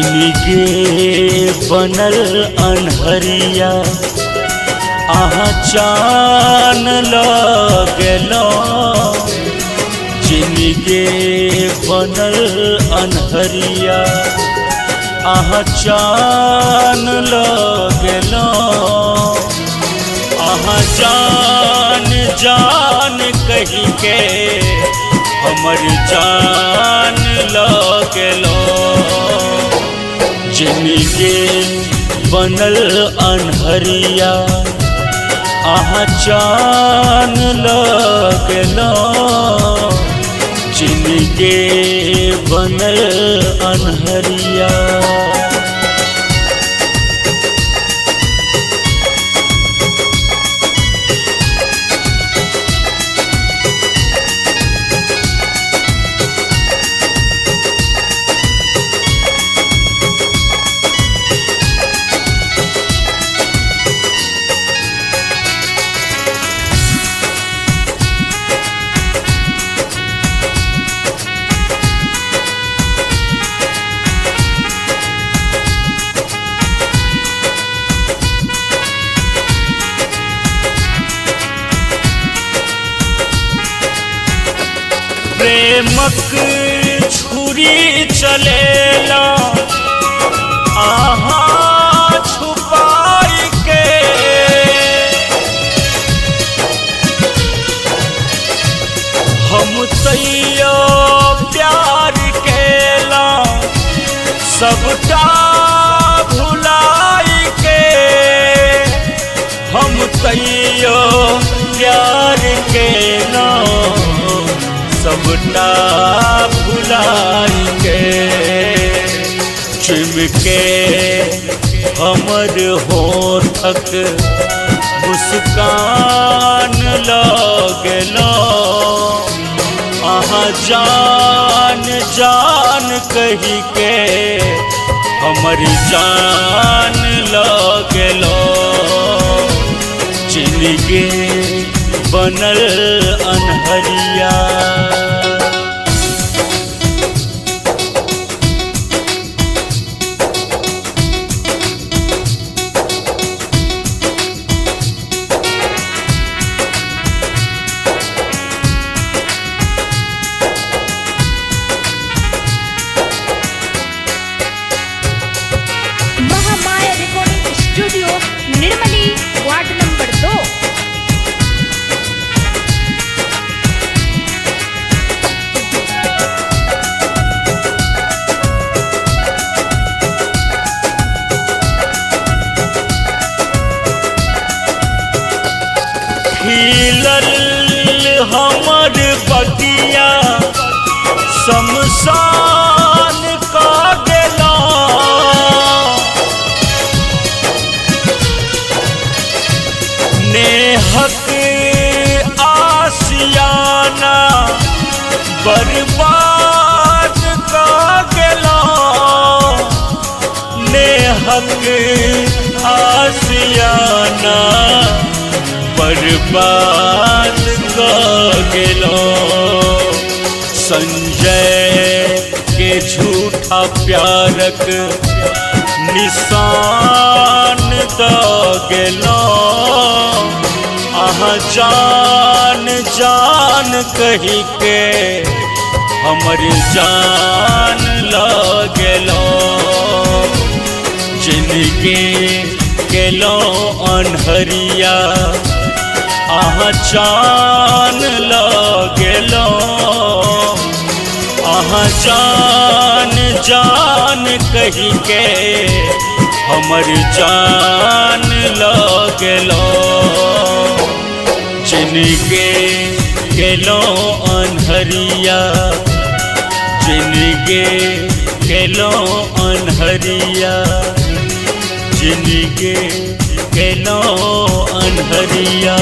जिनगे बनल अनहरिया आहा चान लगलो। जिनगे बनल अनहरिया आहा चान लगलो। आहा जान जान कही के हमर जान लगलो। जिनगे बनल अनहरिया आहा चान लगलो। जिनगे बनल अनहरिया। प्रेमक छुरी चलेला आहा छुपाई के। हम तैयो प्यार केला सबका भुलाई के। हम तैयो प्यार केला सबटा भुलाई के। चिमके हमर होठक मुस्कान लगलो। आहा जान जान कही के हमर जान लगलो। जिनगे बनल अनहरिया। Mahamaya recording studio Nirmali ward number 2। खिलल हमर बगिया शमशान का गेला। नेहक आसियाना बर्बाद का गेला। नेहक आसियाना बर्बाद कर गेलो। संजय के झूठा प्यारक निशान द गेलो। आहा जान जान कही के हमर जान लगलो। जिनगे गेलो अनहरिया आहा चान लगलो। आहा जान जान कही के हमर जान लगलो। जिनगे गेलो अनहरिया। जिनगे गेलो अनहरिया। जिनगे गेलो अनहरिया।